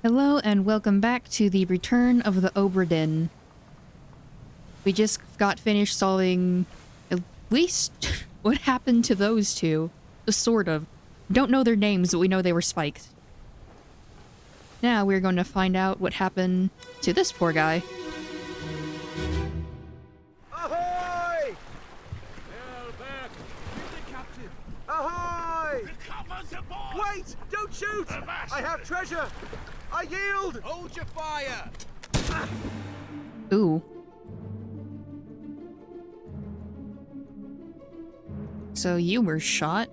Hello and welcome back to the return of the Obra Dinn. We just got finished solving at least what happened to those two. Sort of. Don't know their names, but we know they were spiked. Now we're going to find out what happened to this poor guy. Ahoy! Hail back! The captain! Ahoy! The copper's aboard! Wait! Don't shoot! I have treasure! I yield! Hold your fire! Ooh. So you were shot?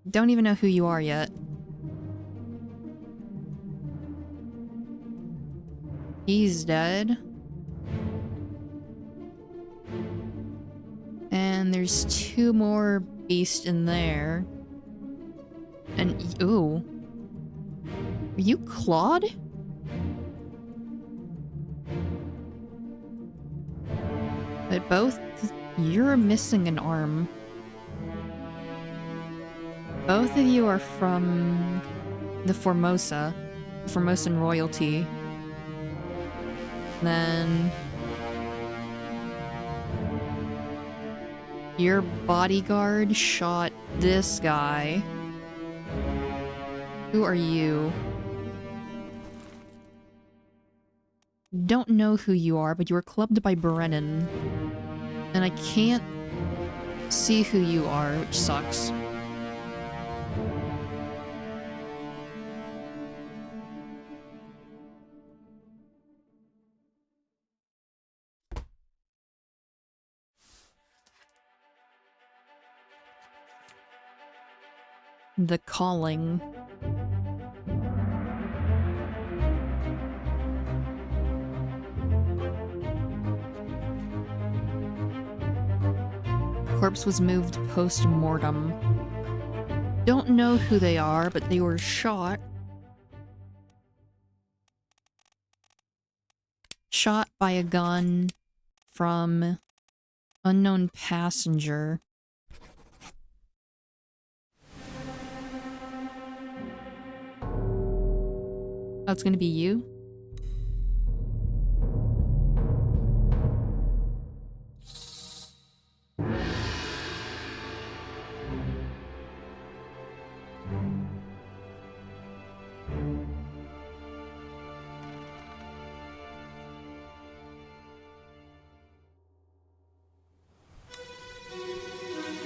Don't even know who you are yet. He's dead. And there's two more beasts in there. And, ooh. Are you Claude? But both... You're missing an arm. Both of you are from the Formosan royalty. Then... Your bodyguard shot this guy. Who are you? Don't know who you are, but you were clubbed by Brennan. And I can't see who you are, which sucks. The Calling. Corpse was moved post-mortem. Don't know who they are, but they were shot. Shot by a gun from unknown passenger. Oh, it's gonna be you?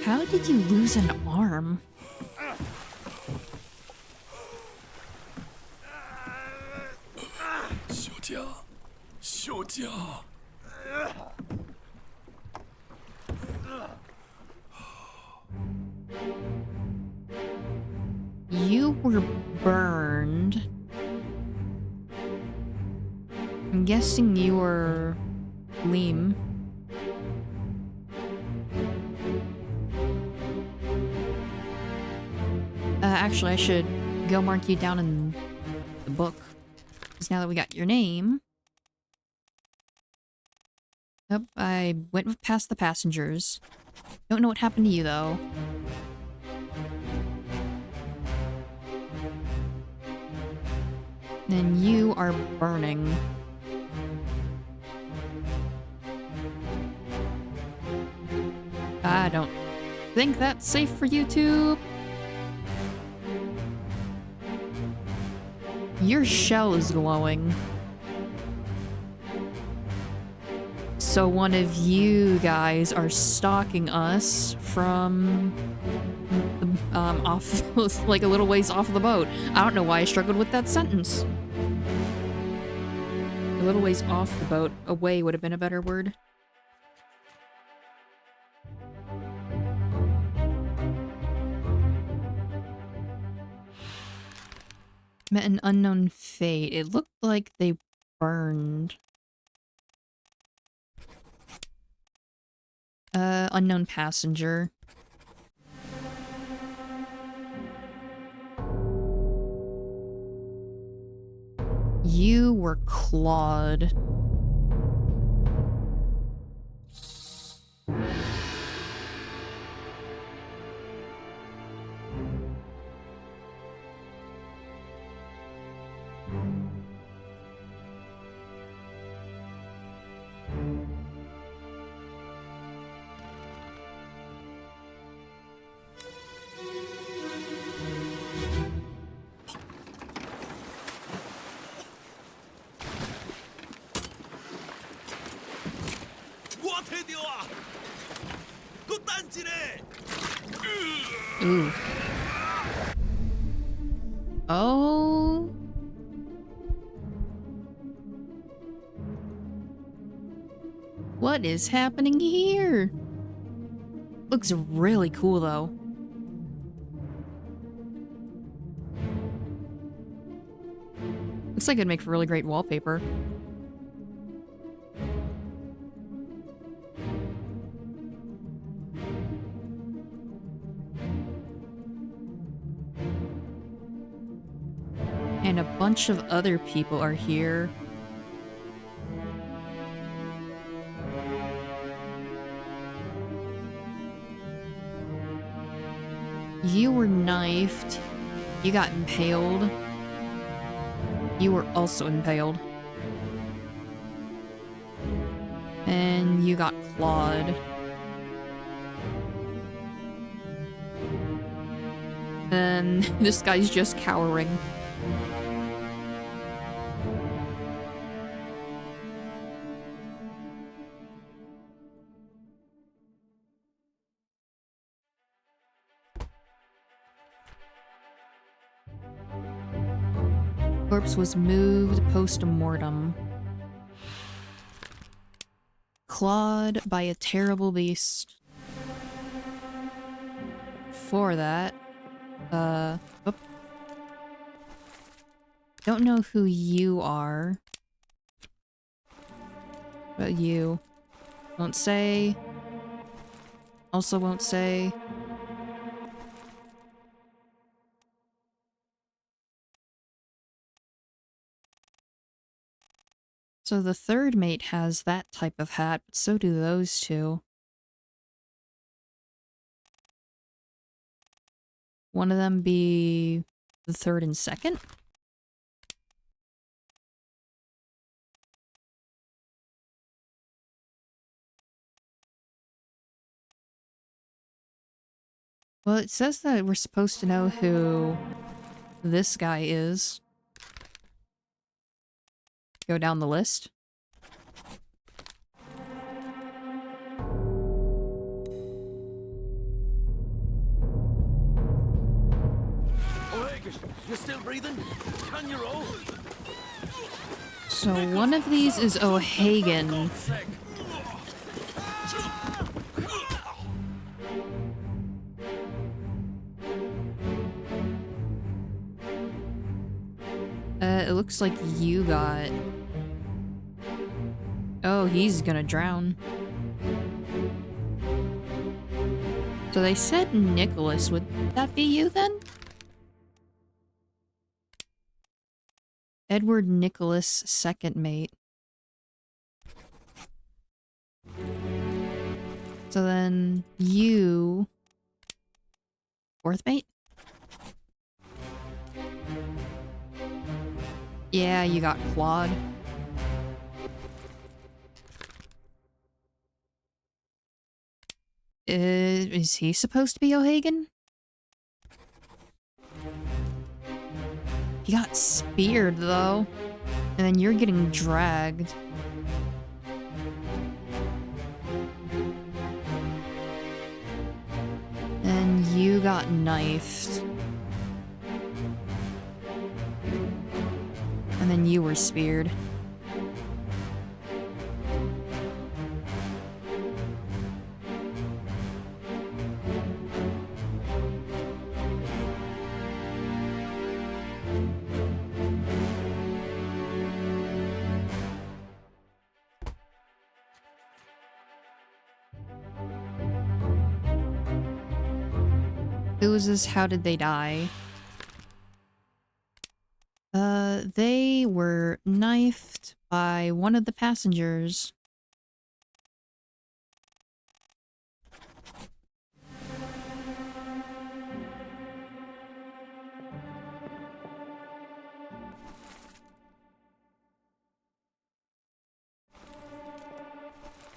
How did you lose an arm? You were burned. I'm guessing you were Liam. Actually, I should go mark you down in the book. Because now that we got your name... Yep, I went past the passengers. Don't know what happened to you, though. And you are burning. I don't think that's safe for YouTube. Your shell is glowing. So one of you guys are stalking us from off, like a little ways off the boat. I don't know why I struggled with that sentence. A little ways off the boat. Away would have been a better word. Met an unknown fate. It looked like they burned. Unknown passenger. You were Claude. Ooh. Oh. What is happening here? Looks really cool though. Looks like it'd make for really great wallpaper. And a bunch of other people are here. You were knifed. You got impaled. You were also impaled. And you got clawed. And this guy's just cowering. Corpse was moved post-mortem. Clawed by a terrible beast. For that, oop. Don't know who you are. But you. Won't say. Also won't say. So the third mate has that type of hat, but so do those two. One of them be the third and second? Well, it says that we're supposed to know who this guy is. Go down the list. You still breathing? Can you roll? So one of these is O'Hagan. It looks like you got... Oh, he's gonna drown. So they said Nicholas. Would that be you then? Edward Nicholas, second mate. So then you... Fourth mate? Yeah, you got clawed. Is he supposed to be O'Hagan? He got speared, though. And then you're getting dragged. And you got knifed. And then you were speared. Who was this? How did they die? They were knifed by one of the passengers.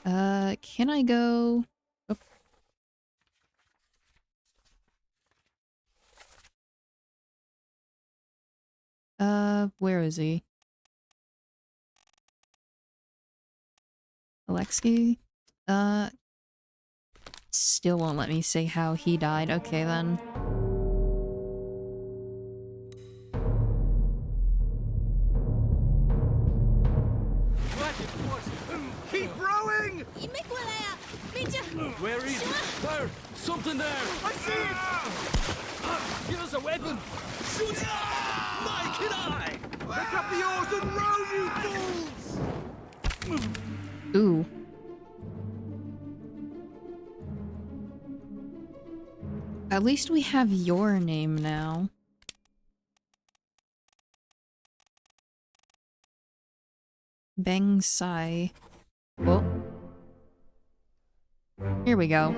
Can I go? Where is he? Alexei? Still won't let me say how he died. Okay, then. Keep rowing! Where is it? There! Something there! I see it! Give us a weapon! Shoot! My kid eye! Pick up the oars and row, you fools! Ooh. At least we have your name now. Beng Sai. Whoa. Here we go.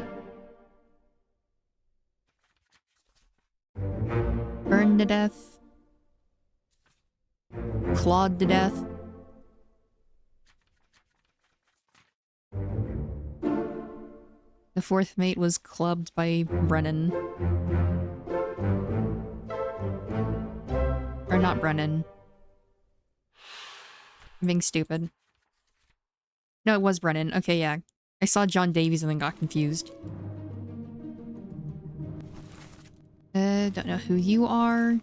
Burned to death. Clawed to death. The fourth mate was clubbed by Brennan. Or not Brennan. I'm being stupid. No, it was Brennan. Okay, yeah. I saw John Davies and then got confused. Don't know who you are.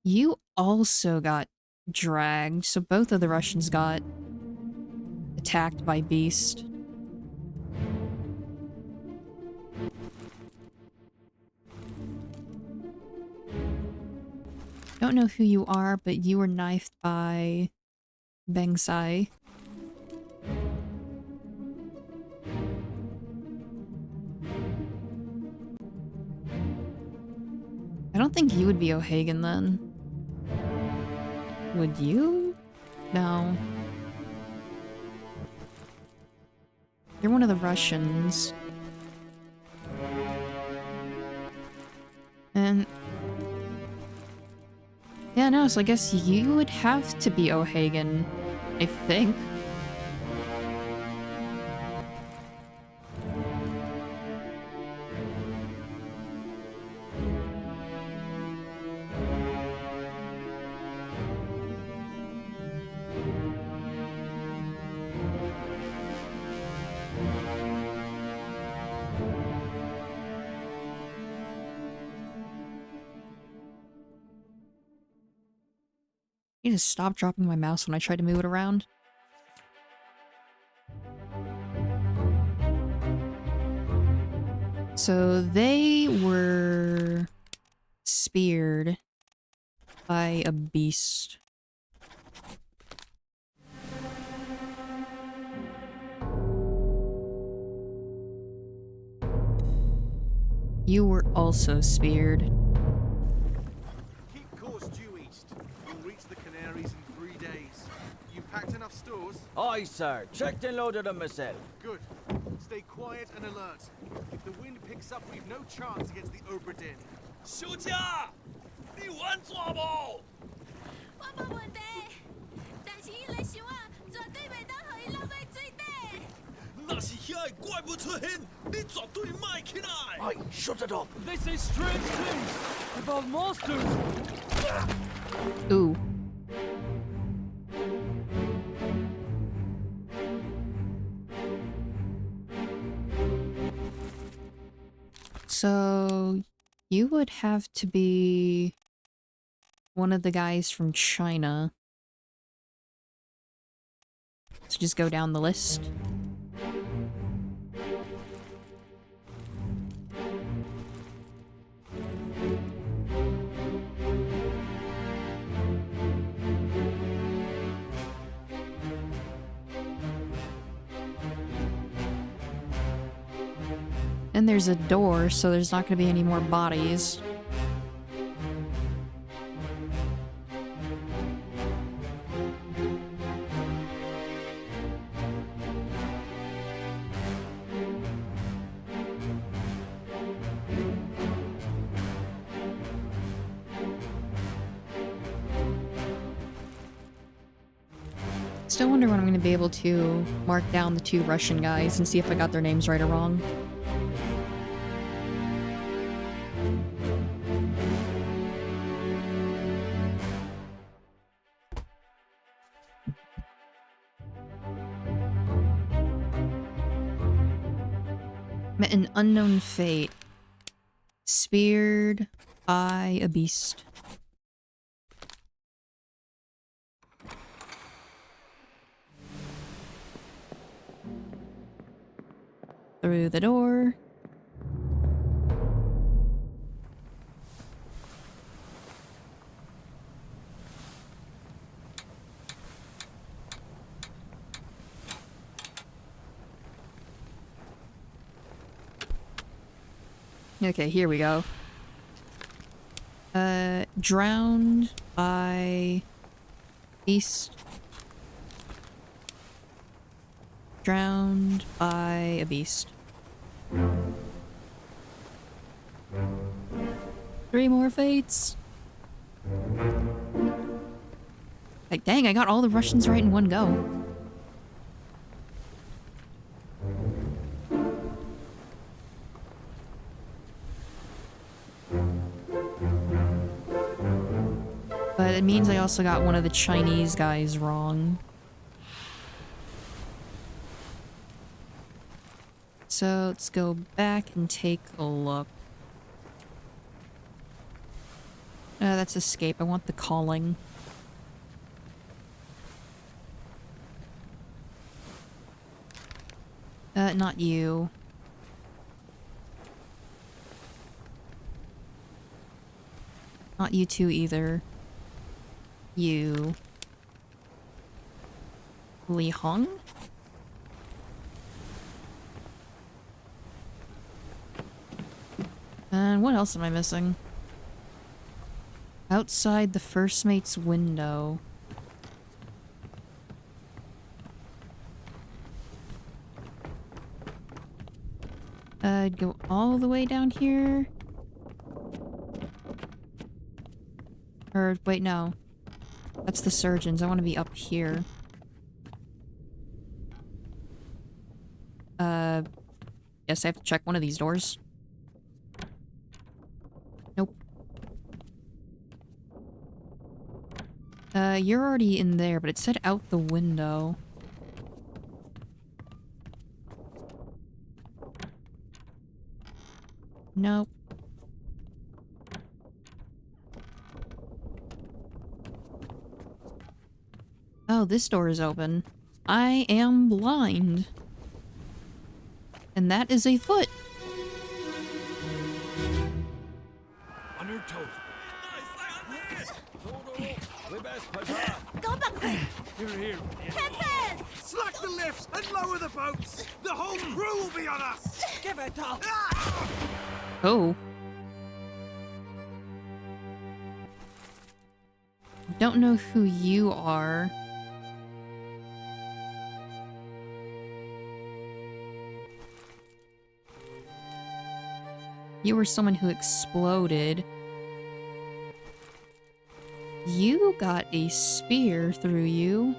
You also got dragged, so both of the Russians got attacked by Beast. Don't know who you are, but you were knifed by Beng Sai. I don't think you would be O'Hagan then. Would you? No. You're one of the Russians. And... yeah, no, so I guess you would have to be O'Hagan, I think. I need to stop dropping my mouse when I try to move it around. So they were speared by a beast. You were also speared. Keep course due east. We'll reach the Canaries in 3 days. You packed enough stores? Aye, sir. Checked and loaded them myself. Good. Stay quiet and alert. If the wind picks up, we've no chance against the Obra Dinn. 休假！你玩抓不？我冇问题，但是伊来想啊，绝对袂当互伊落在水底。那是遐个怪物出现，你绝对卖起来！ Aye, shut it up. They say strange things about monsters. Ooh. So, you would have to be one of the guys from China. So just go down the list. And there's a door, so there's not going to be any more bodies. Still wonder when I'm going to be able to mark down the 2 Russian guys and see if I got their names right or wrong. Met an unknown fate. Speared by a beast. Through the door. Okay, here we go. Drowned by beast. Drowned by a beast. 3 more fates. Like, dang, I got all the Russians right in one go. But it means I also got one of the Chinese guys wrong. So let's go back and take a look. That's escape. I want the calling. Not you. Not you two either. You. Li Hong? And what else am I missing? Outside the first mate's window. I'd go all the way down here. Or, wait, no. That's the surgeons. I want to be up here. Guess I have to check one of these doors. Nope. You're already in there, but it said out the window. Nope. Oh, this door is open. I am blind. And that is a foot. On your toes. We best push on. 搞崩佢 Here, here. Captain Slack the lifts and lower the boats. The whole crew will be on us. Give it up! Oh. Don't know who you are. You were someone who exploded. You got a spear through you.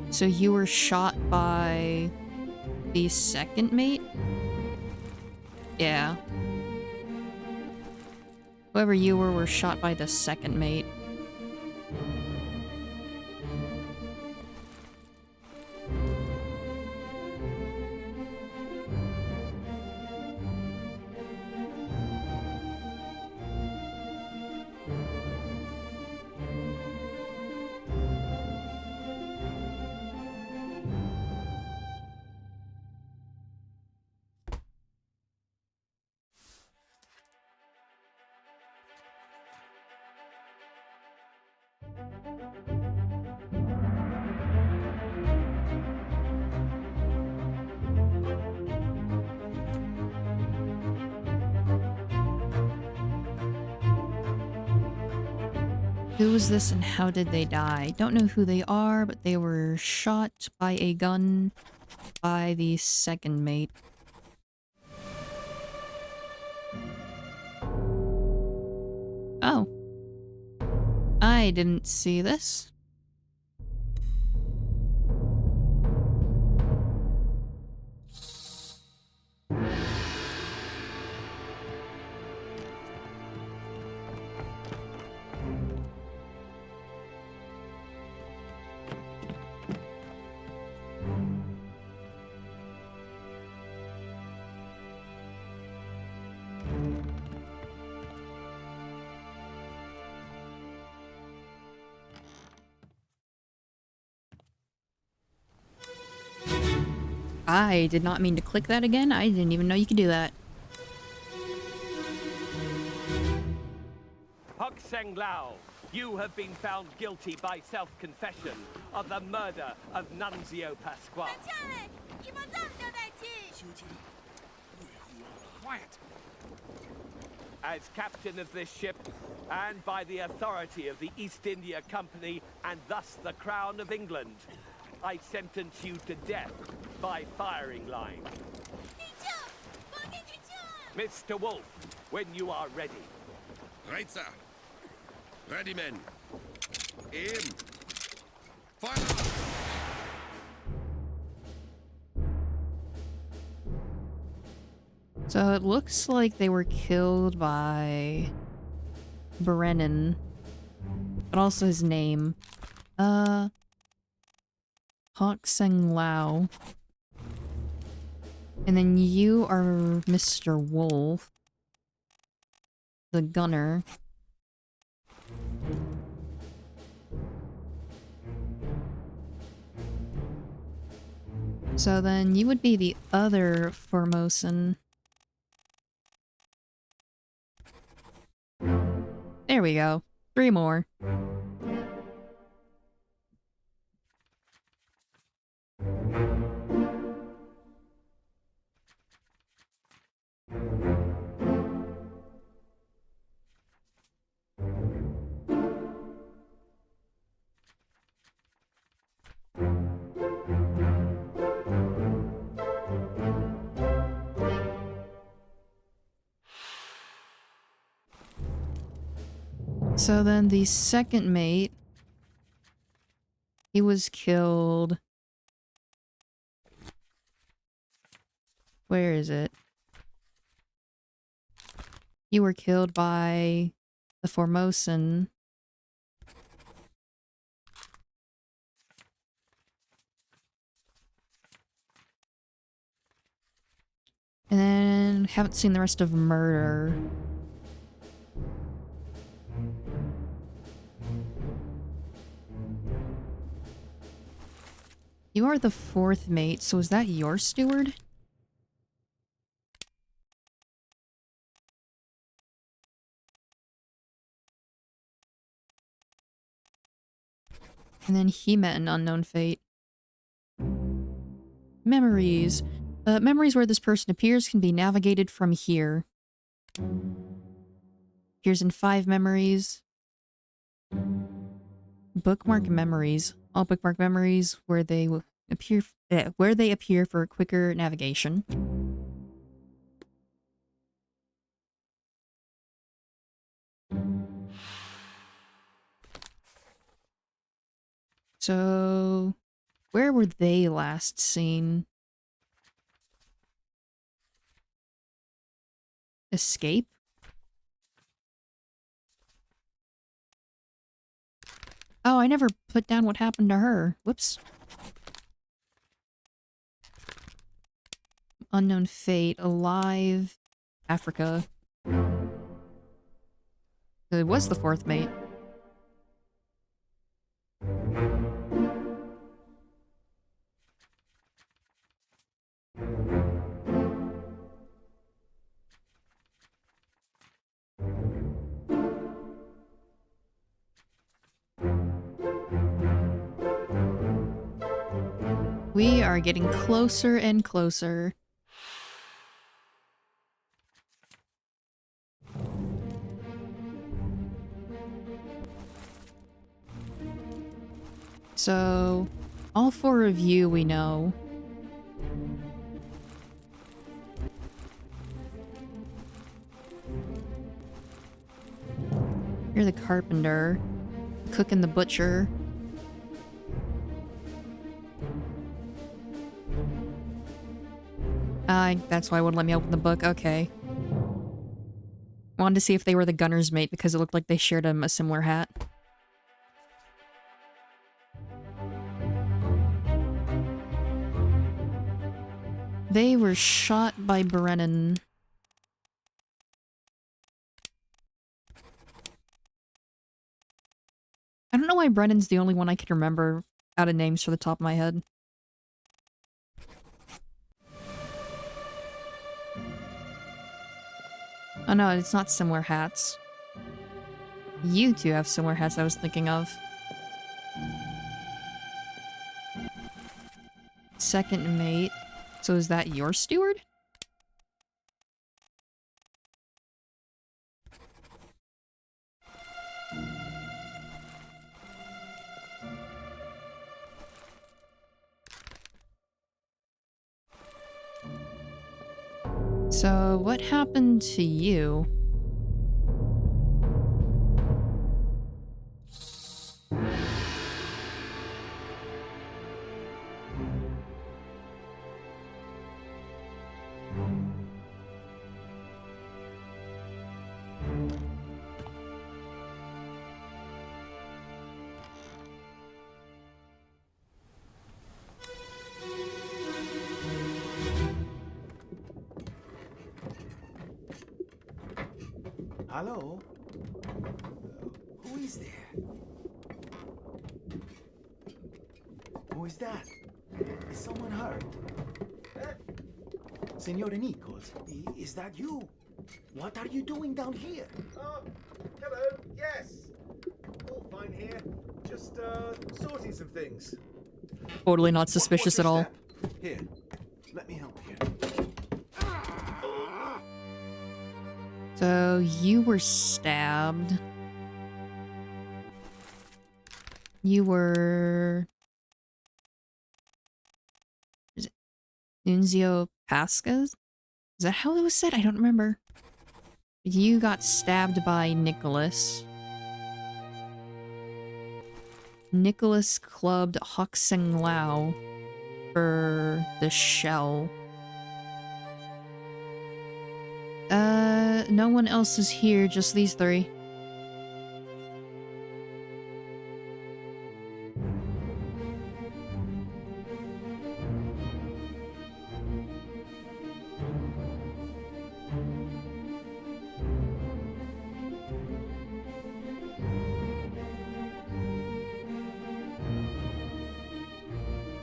So you were shot by the second mate? Yeah. Whoever you were shot by the second mate. Who was this and how did they die? Don't know who they are, but they were shot by a gun by the second mate. Oh. I didn't see this. I did not mean to click that again. I didn't even know you could do that. Hok Seng Lao, you have been found guilty by self-confession of the murder of Nunzio Pasquale. 呛嘞，伊帮这么交代起。 Quiet. As captain of this ship, and by the authority of the East India Company, and thus the Crown of England, I sentence you to death by firing line. 你救，我给你救。 Mr. Wolf, when you are ready. Right, sir. Ready, men. Aim. Fire! So it looks like they were killed by Brennan, but also his name. Hok Seng Lao. And then you are Mr. Wolf, the gunner. So then you would be the other Formosan. There we go. 3 more. So then the second mate, he was killed. Where is it? You were killed by the Formosan. And then haven't seen the rest of Murder. You are the 4th mate, so is that your steward? And then he met an unknown fate. Memories. Memories where this person appears can be navigated from here. Appears in 5 memories. Bookmark memories. All bookmark memories where they appear for quicker navigation. So, where were they last seen? Escape? Oh, I never put down what happened to her. Whoops. Unknown fate. Alive. Africa. It was the 4th mate. We are getting closer and closer. So, all 4 of you we know. You're the carpenter. Cook and the butcher. That's why it wouldn't let me open the book. Okay. Wanted to see if they were the gunner's mate because it looked like they shared a similar hat. They were shot by Brennan. I don't know why Brennan's the only one I can remember out of names for the top of my head. Oh no, it's not similar hats. You two have similar hats I was thinking of. Second mate. So is that your steward? So what happened to you? Hello? Who is there? Who is that? Is someone hurt? Signore Nichols, is that you? What are you doing down here? Oh, hello, yes. All fine here. Just, sorting some things. Totally not suspicious at all. Here, let me help you. So you were stabbed. You were... Is it Nunzio Pascas? Is that how it was said? I don't remember. You got stabbed by Nicholas. Nicholas clubbed Hoxing Lao for the shell. No one else is here, just these three.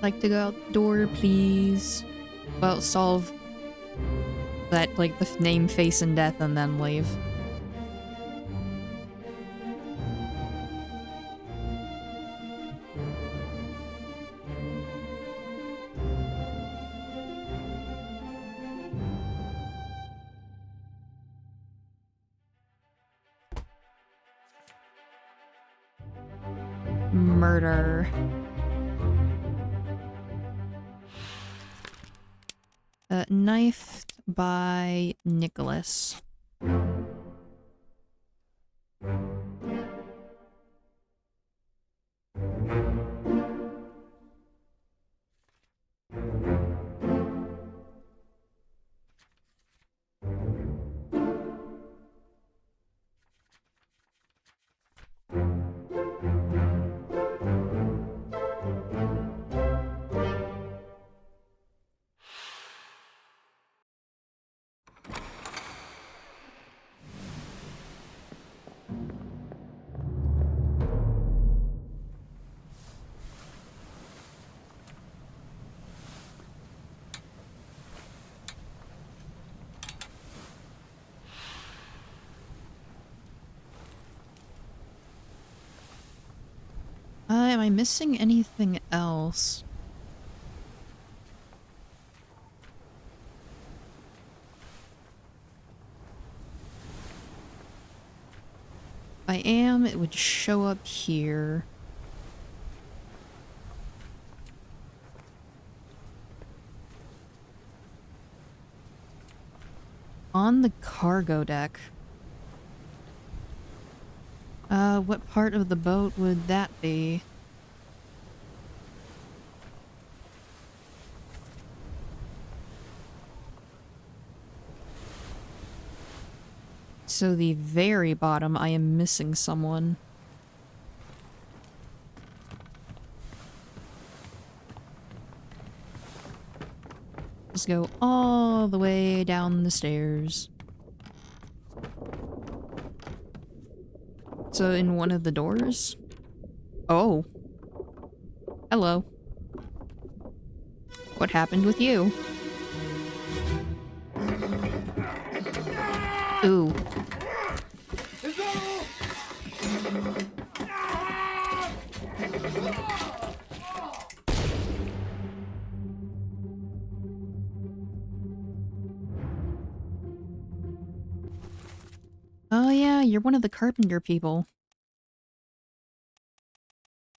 Like to go outdoor, please. Well, solve that, like, the name, face, and death, and then leave. Murder. Knifed by Nicholas. Am I missing anything else? If I am, it would show up here. On the cargo deck. What part of the boat would that be? So the very bottom, I am missing someone. Just go all the way down the stairs. So in one of the doors? Oh. Hello. What happened with you? Ooh. Oh yeah, you're one of the carpenter people.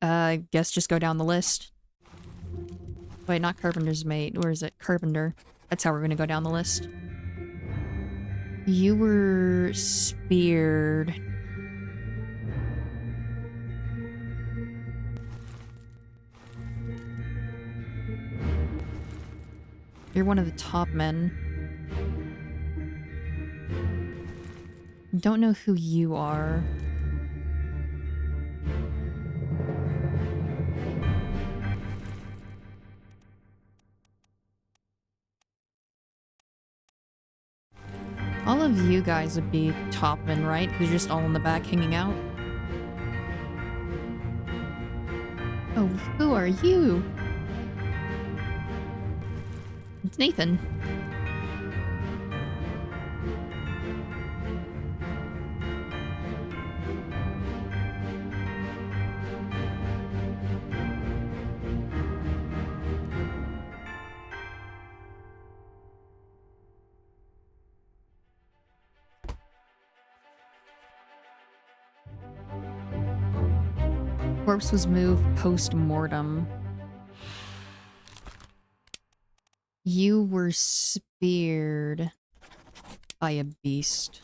I guess just go down the list. Wait, not carpenter's mate. Where is it? Carpenter. That's how we're gonna go down the list. You were speared. You're one of the top men. Don't know who you are. All of you guys would be top men, right? Because you're just all in the back hanging out. Oh, who are you? It's Nathan. Corpse was moved post-mortem. You were speared by a beast.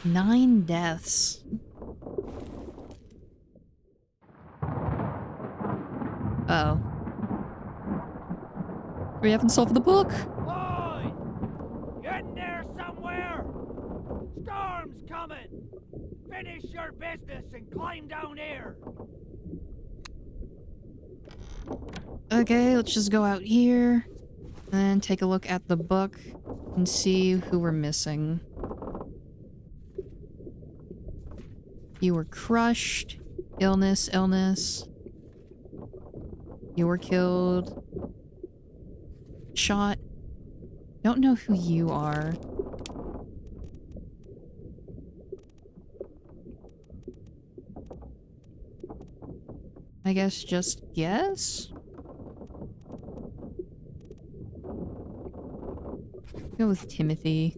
Nine deaths. Uh-oh. We haven't solved the book. Oi! In there somewhere! Storm's coming! Finish your business and climb down here! Okay, let's just go out here and take a look at the book and see who we're missing. You were crushed. Illness, illness. You were killed. Shot. Don't know who you are. I guess just guess? Go with Timothy.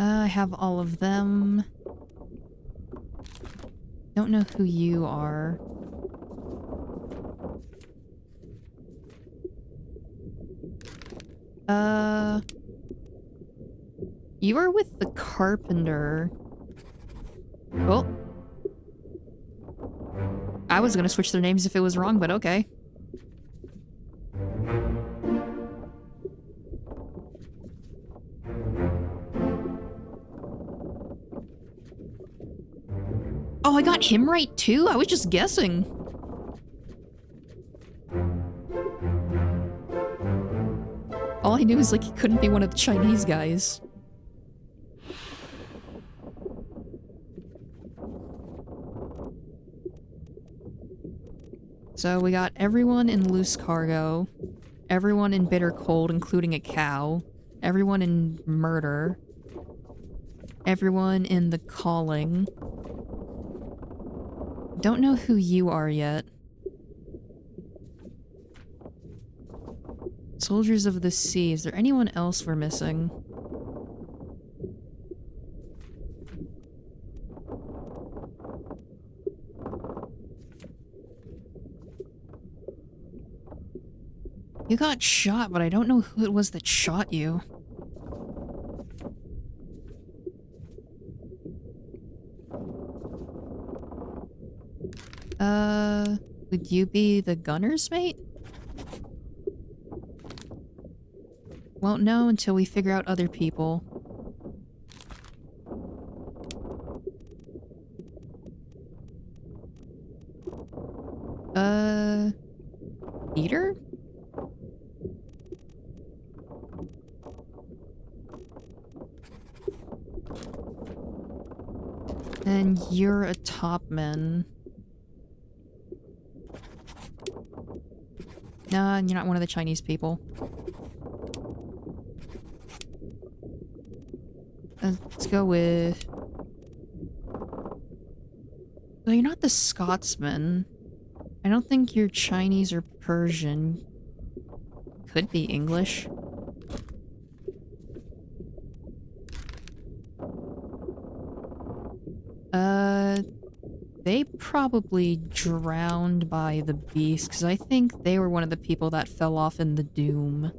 I have all of them. Don't know who you are. You are with the carpenter. Oh. I was gonna switch their names if it was wrong, but okay. Oh, I got him right too? I was just guessing. All I knew is like he couldn't be one of the Chinese guys. So we got everyone in loose cargo, everyone in bitter cold, including a cow, everyone in murder, everyone in the calling. Don't know who you are yet. Soldiers of the Sea. Is there anyone else we're missing? You got shot, but I don't know who it was that shot you. Would you be the gunner's mate? Won't know until we figure out other people. Peter? And you're a topman. Nah, you're not one of the Chinese people. Let's go with... No, you're not the Scotsman. I don't think you're Chinese or Persian. Could be English. They probably drowned by the beast, because I think they were one of the people that fell off in the Doom.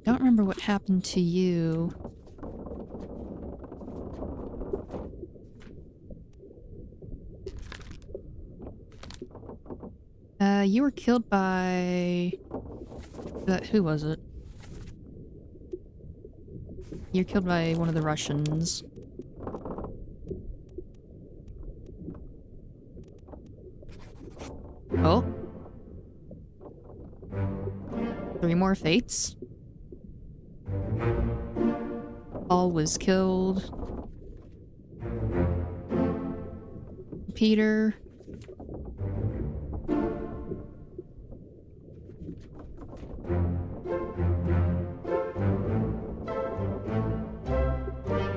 Don't remember what happened to you. You were killed by... who was it? You're killed by one of the Russians. Oh. 3 more fates. Paul was killed. Peter.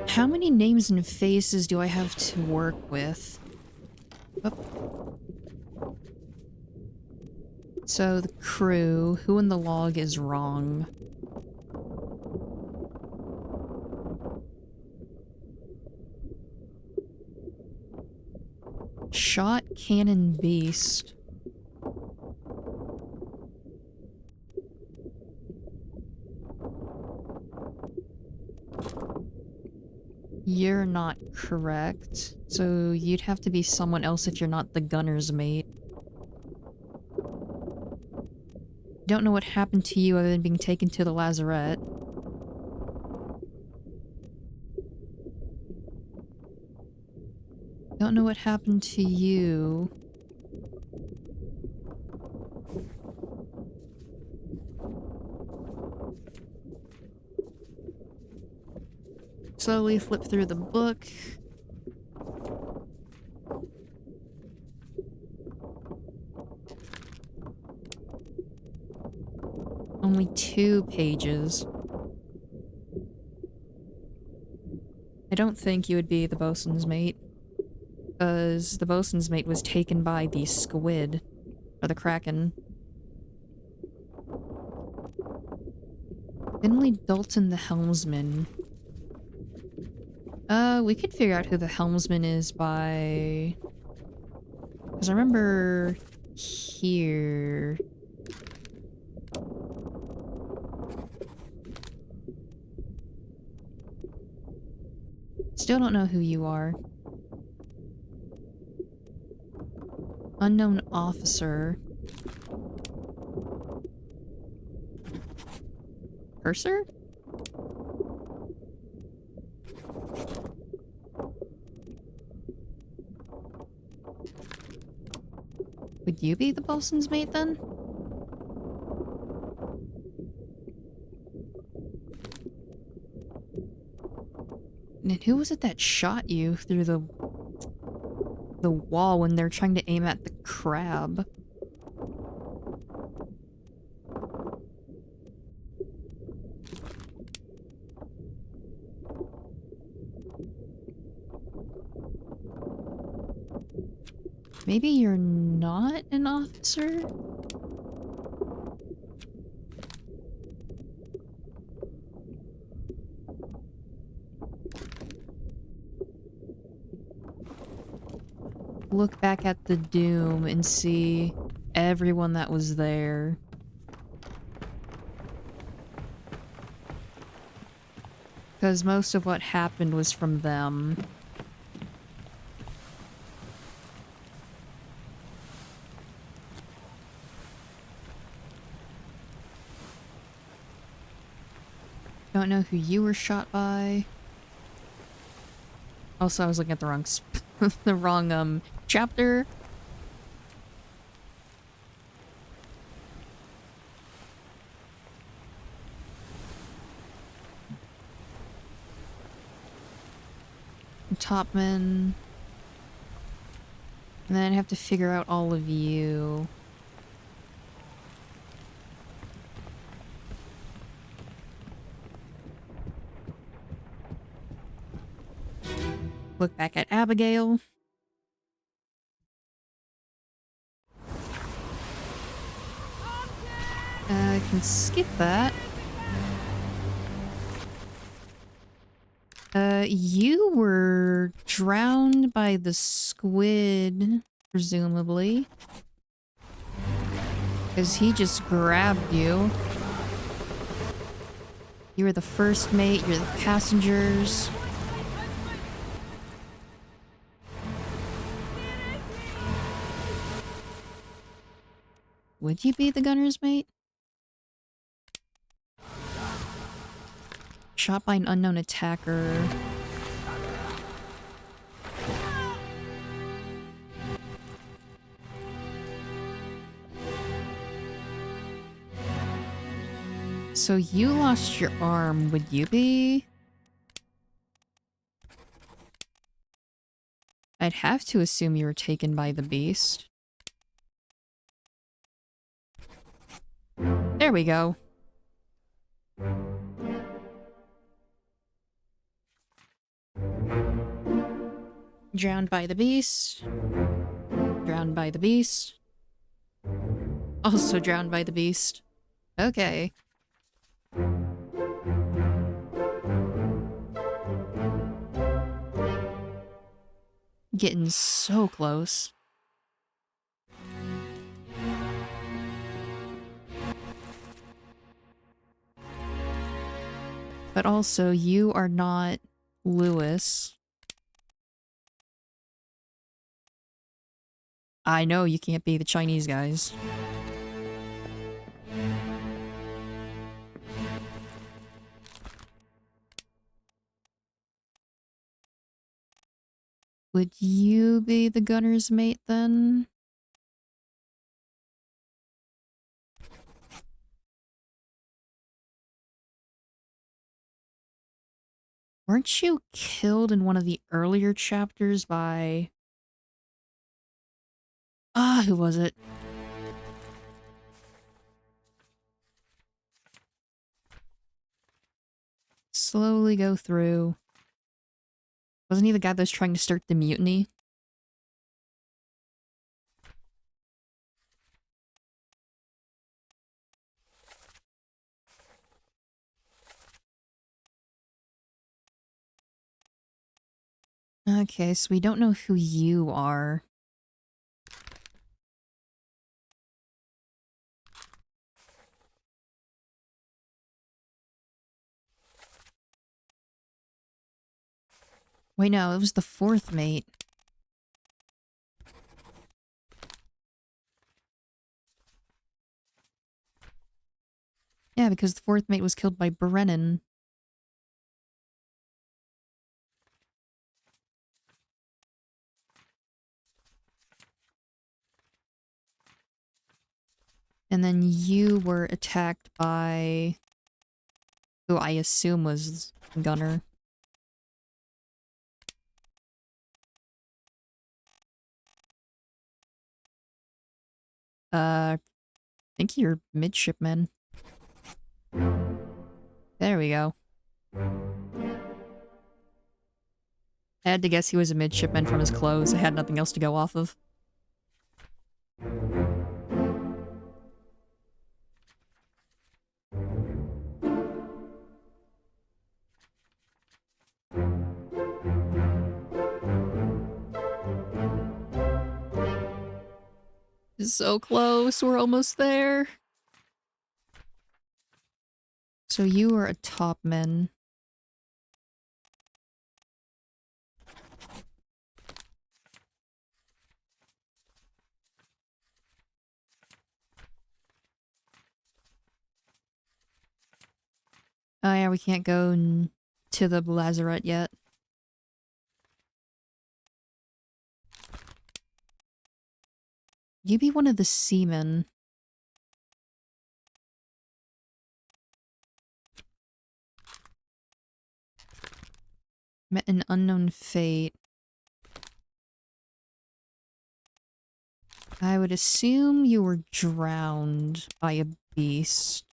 How many names and faces do I have to work with? Oh. So the crew, who in the log is wrong? Shot Cannon Beast. You're not correct. So you'd have to be someone else if you're not the gunner's mate. Don't know what happened to you other than being taken to the lazarette. Don't know what happened to you. Slowly flip through the book. Only 2 pages. I don't think you would be the bosun's mate. Because the bosun's mate was taken by the squid. Or the kraken. Finley Dalton the helmsman. We could figure out who the helmsman is by... Because I remember... here... Still don't know who you are. Unknown officer. Purser? Would you be the bosun's mate then? And who was it that shot you through the the wall when they're trying to aim at the crab. Maybe you're not an officer? Look back at the Doom and see everyone that was there. Because most of what happened was from them. Don't know who you were shot by. Also, I was looking at the wrong the wrong chapter. Topman. And then I have to figure out all of you. Look back at Abigail. I can skip that. You were drowned by the squid, presumably. Because he just grabbed you. You were the first mate, you're the passengers. Would you be the gunner's mate? Shot by an unknown attacker. So you lost your arm, would you be? I'd have to assume you were taken by the beast. There we go. Drowned by the beast. Drowned by the beast. Also drowned by the beast. Okay. Getting so close. But also, you are not Lewis. I know you can't be the Chinese guys. Would you be the gunner's mate then? Weren't you killed in one of the earlier chapters by... who was it? Slowly go through. Wasn't he the guy that was trying to start the mutiny? Okay, so we don't know who you are. Wait, no, it was the fourth mate. Yeah, because the fourth mate was killed by Brennan. And then you were attacked by... who I assume was Gunner. I think you're midshipman. There we go. I had to guess he was a midshipman from his clothes. I had nothing else to go off of. So close, we're almost there. So you are a topman. Oh yeah, we can't go to the lazarette yet. You be one of the seamen. Met an unknown fate. I would assume you were drowned by a beast.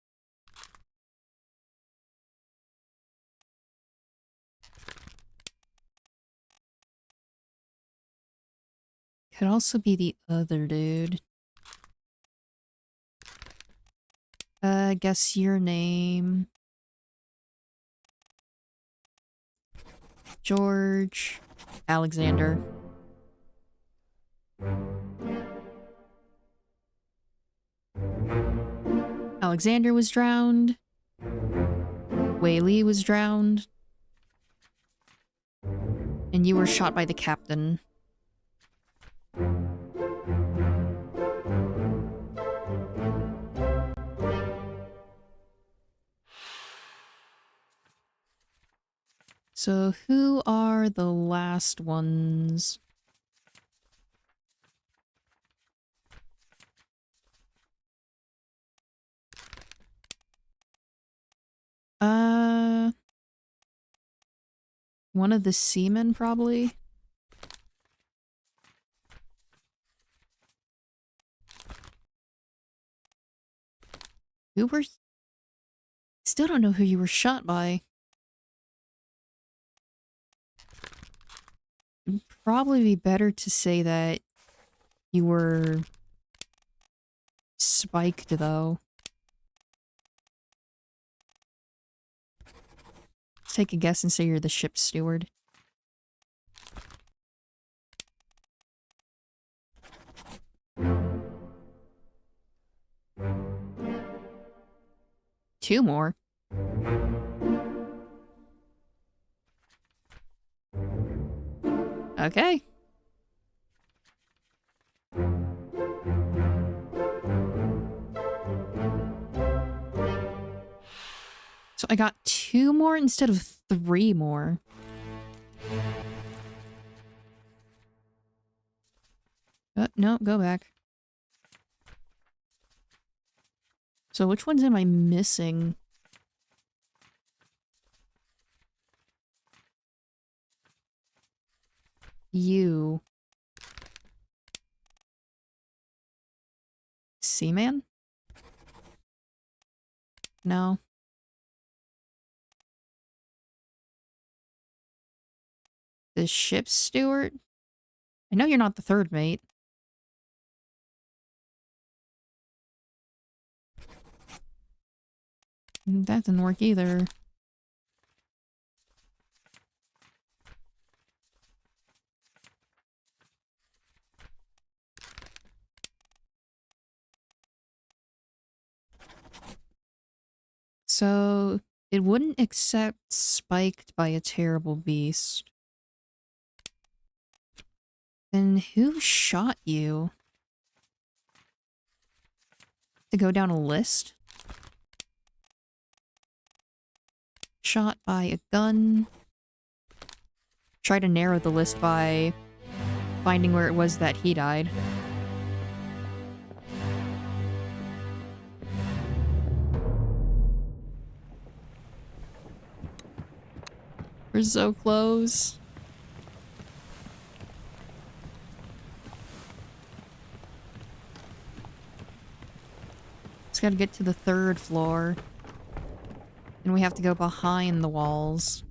Could also be the other dude. Guess your name. George Alexander. Alexander was drowned. Wei Li was drowned. And you were shot by the captain. So who are the last ones? One of the seamen, probably? Who were... Still don't know who you were shot by. It'd probably be better to say that you were... spiked, though. Let's take a guess and say you're the ship's steward. Two more. Okay. So I got 2 more instead of 3 more. No, go back. So which ones am I missing? You. Seaman? No. The ship's steward? I know you're not the third mate. That didn't work either. So, it wouldn't accept spiked by a terrible beast. Then who shot you? To go down a list? Shot by a gun. Try to narrow the list by finding where it was that he died. We're so close. just gotta get to the 3rd floor. And we have to go behind the walls.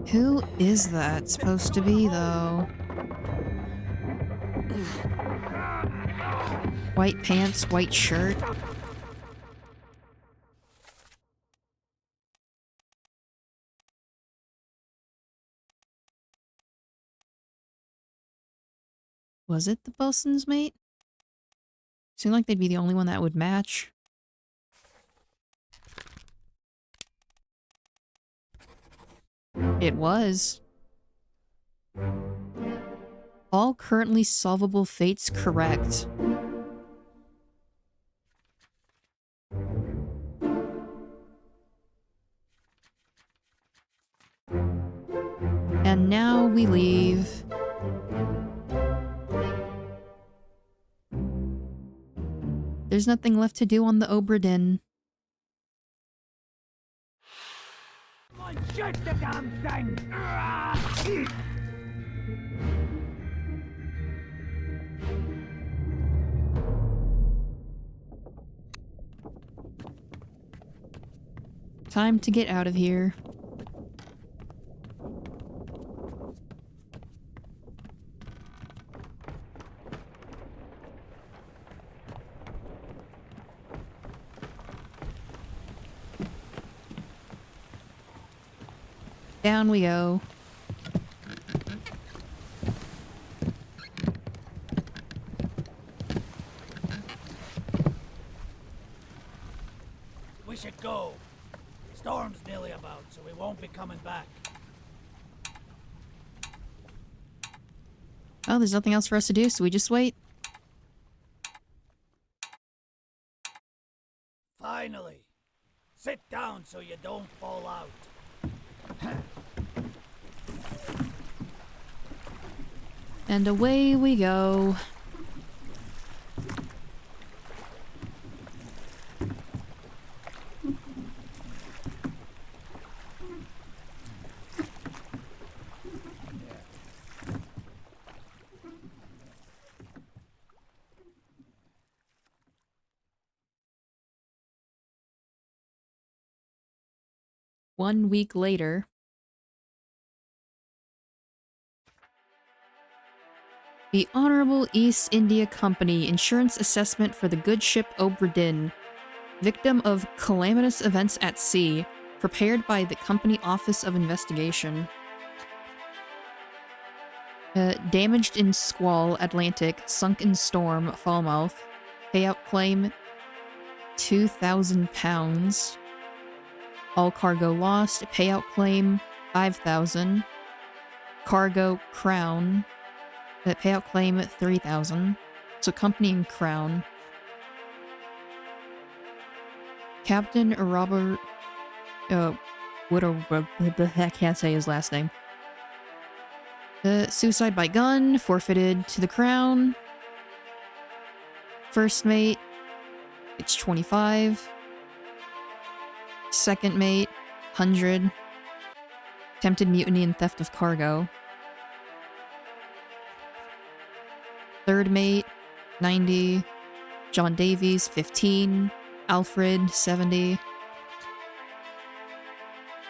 Who is that supposed to be, though? White pants, white shirt. Was it the bosun's mate? Seemed like they'd be the only one that would match. It was. All currently solvable fates correct. And now we leave. There's nothing left to do on the Obra Dinn. Shoot the damn thing! Time to get out of here. Down we go. We should go. The storm's nearly about, so we won't be coming back. Oh, there's nothing else for us to do, so we just wait. Finally. Sit down so you don't fall out. And away we go. One week later. The Honorable East India Company Insurance Assessment for the good ship Obra Dinn, victim of calamitous events at sea, prepared by the Company Office of Investigation. Damaged in squall, Atlantic, sunk in storm, Falmouth. Payout claim, £2,000. All cargo lost, payout claim, 5,000. Cargo, Crown. Payout claim, 3,000. So company and Crown. Captain Robert... what the heck, can't say his last name. Suicide by gun, forfeited to the Crown. First mate, it's 25. Second mate, 100. Attempted mutiny and theft of cargo. Third mate, 90. John Davies, 15. Alfred, 70.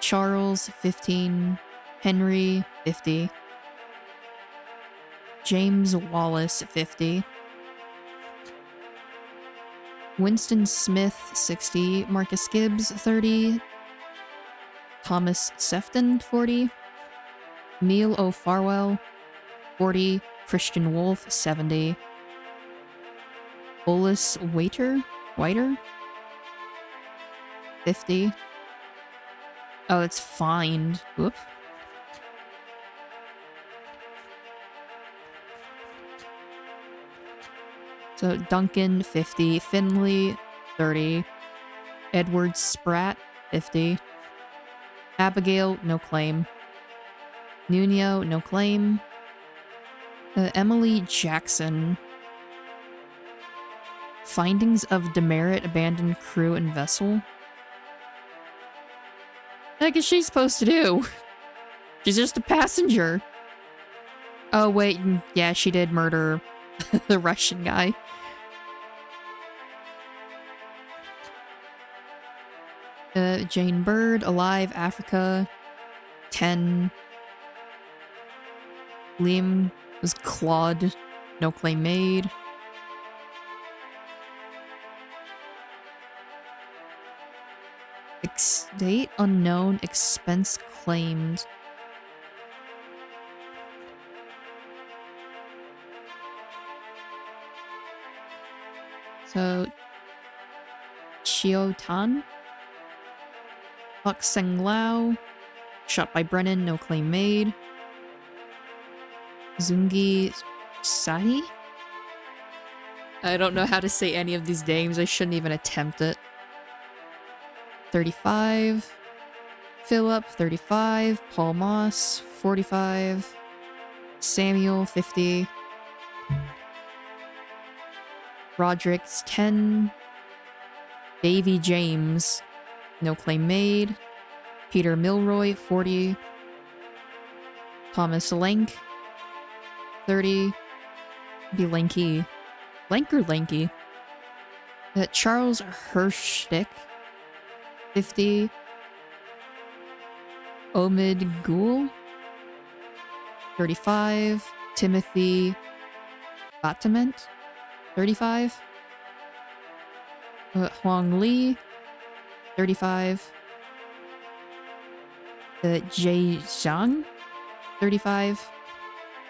Charles, 15. Henry, 50. James Wallace, 50. Winston Smith, 60. Marcus Gibbs, 30. Thomas Sefton, 40. Neil O'Farwell, 40. Christian Wolf, 70. Bolus Whiter, 50. Oh, it's fined. Whoop. So Duncan, 50. Finley, 30. Edward Spratt, 50. Abigail, no claim. Nuno, no claim. Emily Jackson. Findings of demerit, abandoned crew and vessel. What is she supposed to do? She's just a passenger. Oh, wait. Yeah, she did murder the Russian guy. Jane Bird, alive, Africa. 10. Liam was Claude. No claim made. Date unknown, expense claimed. So, Chiao Tan, Hak Seng Lao, shot by Brennan, no claim made. Zungi Sahi? I don't know how to say any of these names, I shouldn't even attempt it. 35. Philip, 35. Paul Moss, 45. Samuel, 50. Roderick's 10. Davy James, no claim made. Peter Milroy, 40. Thomas Lenk, 30. Be Lanky. Lenk or Lanky? Charles Hirschstick, 50. Omid Ghoul, 35. Timothy Batament, 35. Huang Li, 35. Jay Zhang, 35.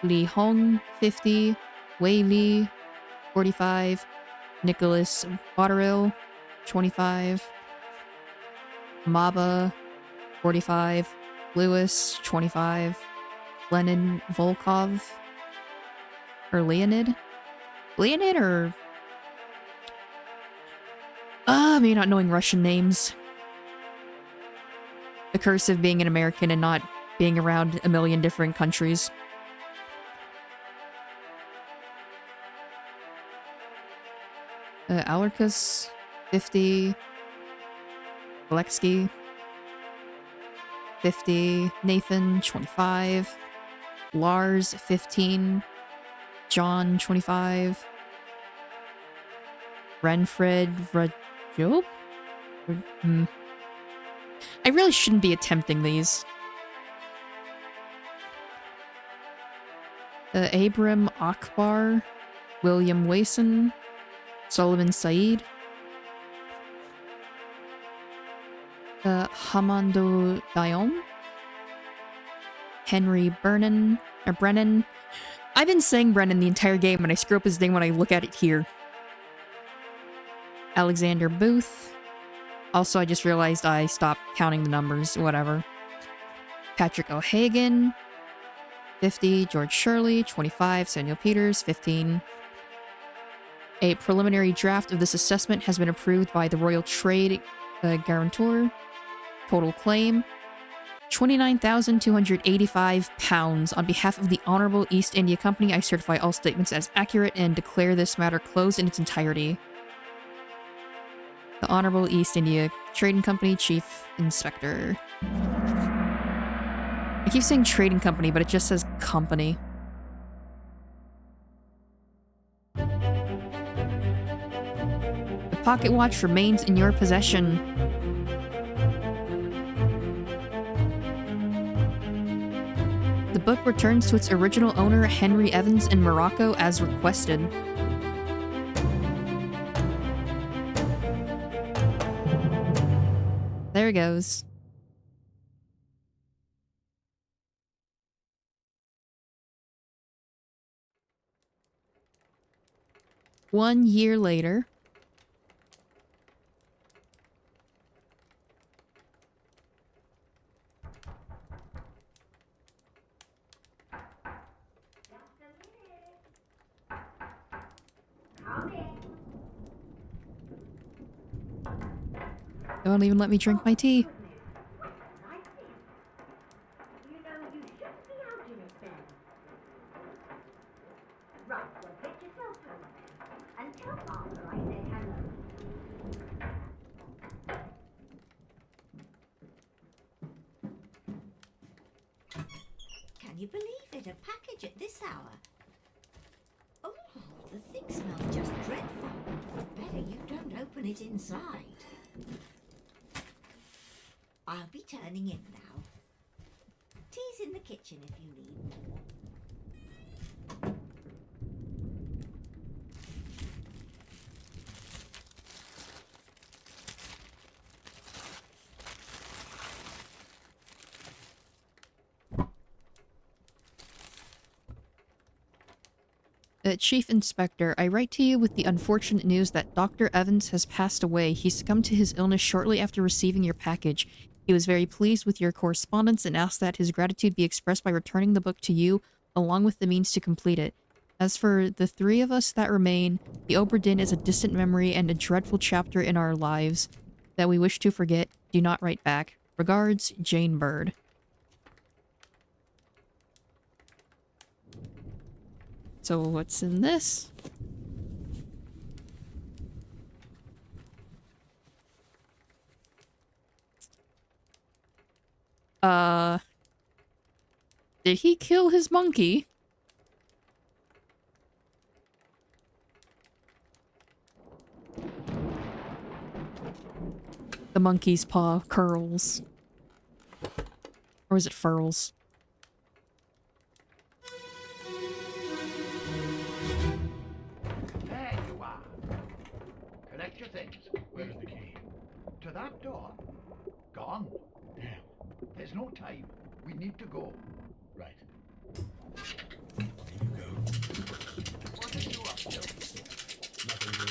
Li Hong, 50. Wei Li, 45. Nicholas Botterill, 25. Maba, 45. Lewis, 25. Lenin Volkov. Or Leonid? Leonid or... me not knowing Russian names. The curse of being an American and not being around a million different countries. Alarkus, 50. Alexsky, 50. Nathan, 25. Lars, 15. John, 25. Renfred Rajob? I really shouldn't be attempting these. Abram Akbar, William Wason, Solomon Said, Hamando Dion, Henry Brennan. I've been saying Brennan the entire game and I screw up his name when I look at it here. Alexander Booth. Also, I just realized I stopped counting the numbers. Whatever. Patrick O'Hagan, 50. George Shirley, 25. Samuel Peters, 15. A preliminary draft of this assessment has been approved by the Royal Trade Guarantor. Total claim, £29,285. On behalf of the Honourable East India Company, I certify all statements as accurate and declare this matter closed in its entirety. The Honourable East India Trading Company Chief Inspector. I keep saying trading company, but it just says company. The pocket watch remains in your possession. The book returns to its original owner, Henry Evans, in Morocco as requested. There it goes. One year later. They won't even let me drink my tea. Can you believe it? A package at this hour. Oh, the thing smells just dreadful. Better you don't open it inside. I'll be turning in now. Tea's in the kitchen if you need. Chief Inspector, I write to you with the unfortunate news that Dr. Evans has passed away. He succumbed to his illness shortly after receiving your package. He was very pleased with your correspondence and asked that his gratitude be expressed by returning the book to you, along with the means to complete it. As for the three of us that remain, the Obra Dinn is a distant memory and a dreadful chapter in our lives that we wish to forget. Do not write back. Regards, Jane Bird. So what's in this? Did he kill his monkey? The monkey's paw curls. Or is it furls? There you are. Collect your things. Where's the key? To that door. Gone. Damn. There's no time. We need to go. Right. Here you go. What are you up to? Nothing good.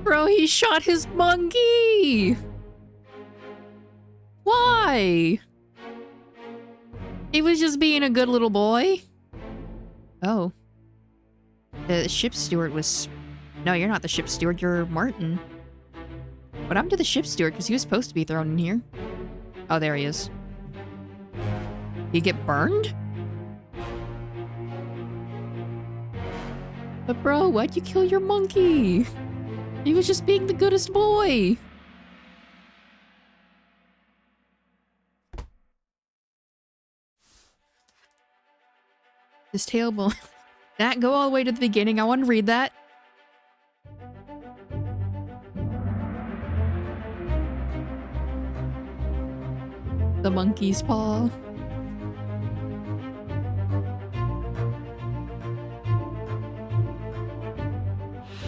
Bro, he shot his monkey! Why? He was just being a good little boy? Oh. The ship steward was... No, you're not the ship steward, you're Martin. What happened to the ship steward? Because he was supposed to be thrown in here. Oh, there he is. Did he get burned? But bro, why'd you kill your monkey? He was just being the goodest boy. This tale will... That, go all the way to the beginning. I want to read that. The monkey's paw.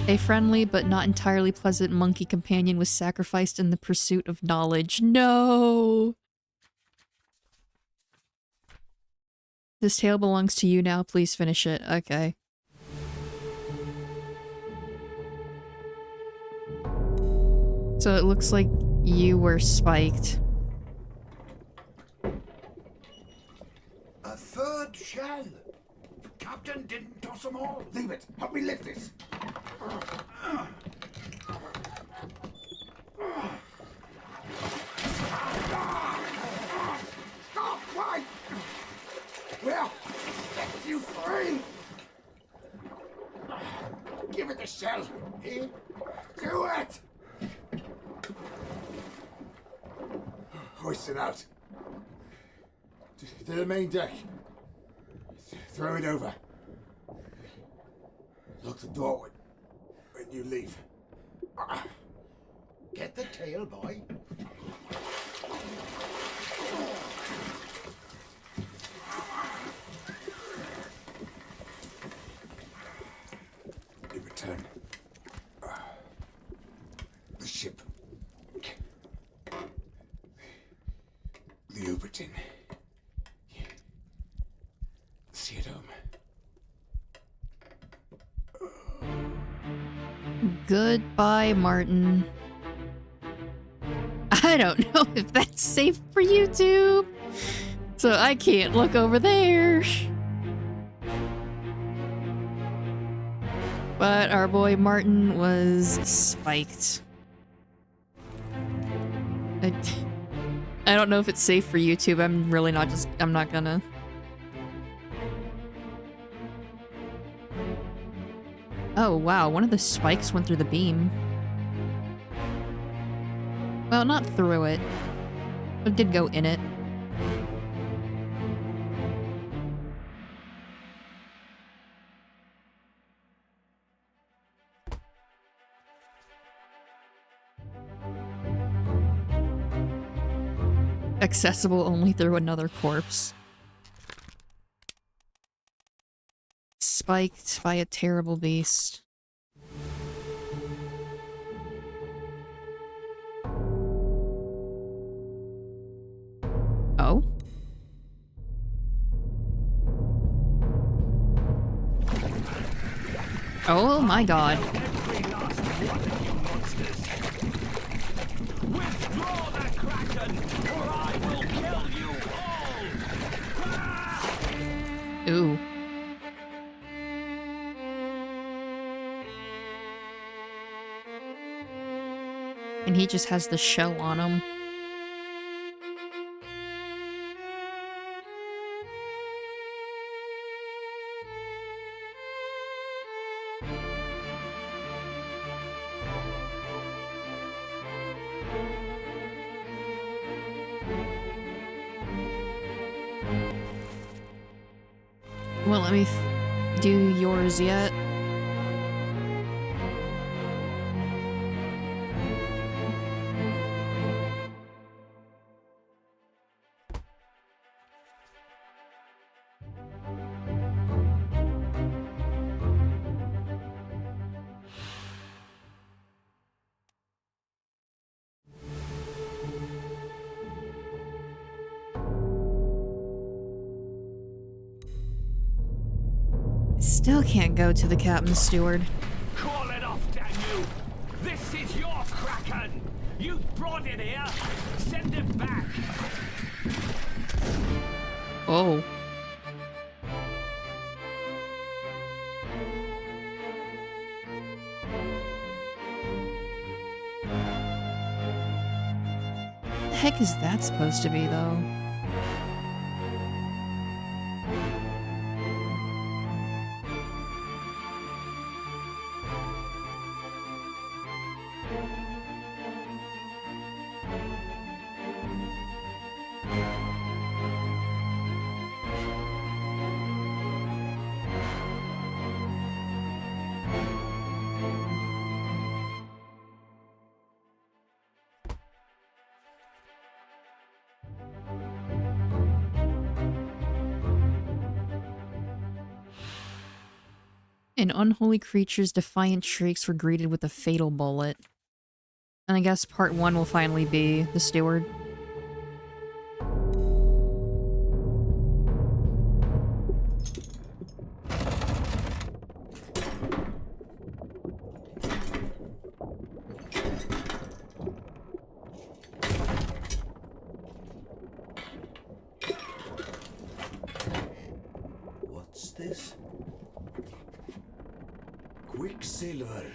A friendly but not entirely pleasant monkey companion was sacrificed in the pursuit of knowledge. No! This tale belongs to you now. Please finish it. Okay. So it looks like you were spiked. A third shell. Captain didn't toss them all. Leave it. Help me lift this. Stop! Why? Well, set you free. Give it the shell. Here. Do it. Hoist it out. To the main deck. Throw it over. Lock the door when you leave. Get the tail, boy. You return. The ship. The Obra Dinn. See it home. Goodbye, Martin. I don't know if that's safe for YouTube, so I can't look over there. But our boy Martin was spiked. I don't know if it's safe for YouTube. I'm really not just... I'm not gonna... Oh, wow. One of the spikes went through the beam. Well, not through it. But it did go in it. Accessible only through another corpse. Spiked by a terrible beast. Oh? Oh my god. Withdraw the Kraken, or I will kill you all! Ooh. And he just has the shell on him. Well, let me do yours yet. Still can't go to the captain's steward. Call it off, damn you! This is your Kraken! You brought it here! Send it back! Oh. What the heck is that supposed to be, though? And unholy creatures' defiant shrieks were greeted with a fatal bullet. And I guess part 1 will finally be the steward. What's this? Quicksilver.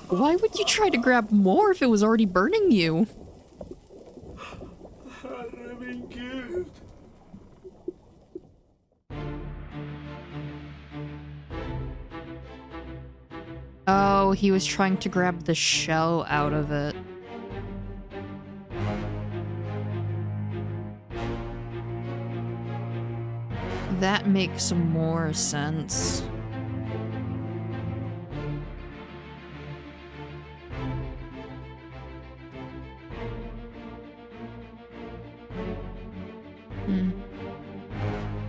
Why would you try to grab more if it was already burning you? Herregud. Oh, he was trying to grab the shell out of it. That makes more sense.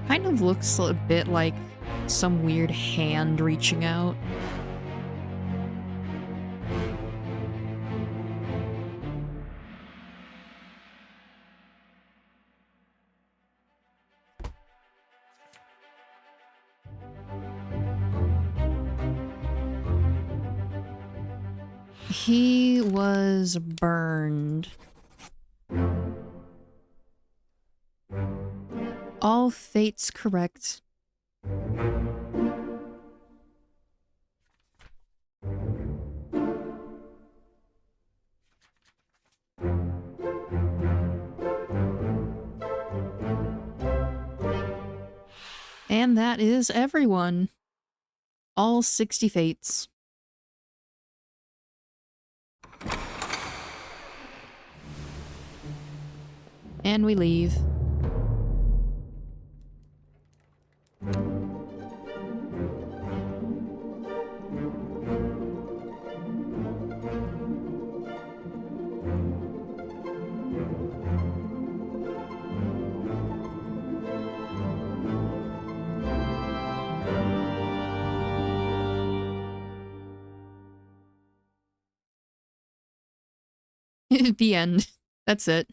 Kind of looks a bit like some weird hand reaching out. He was burned. All fates correct. And that is everyone. All 60 fates. And we leave. The end. That's it.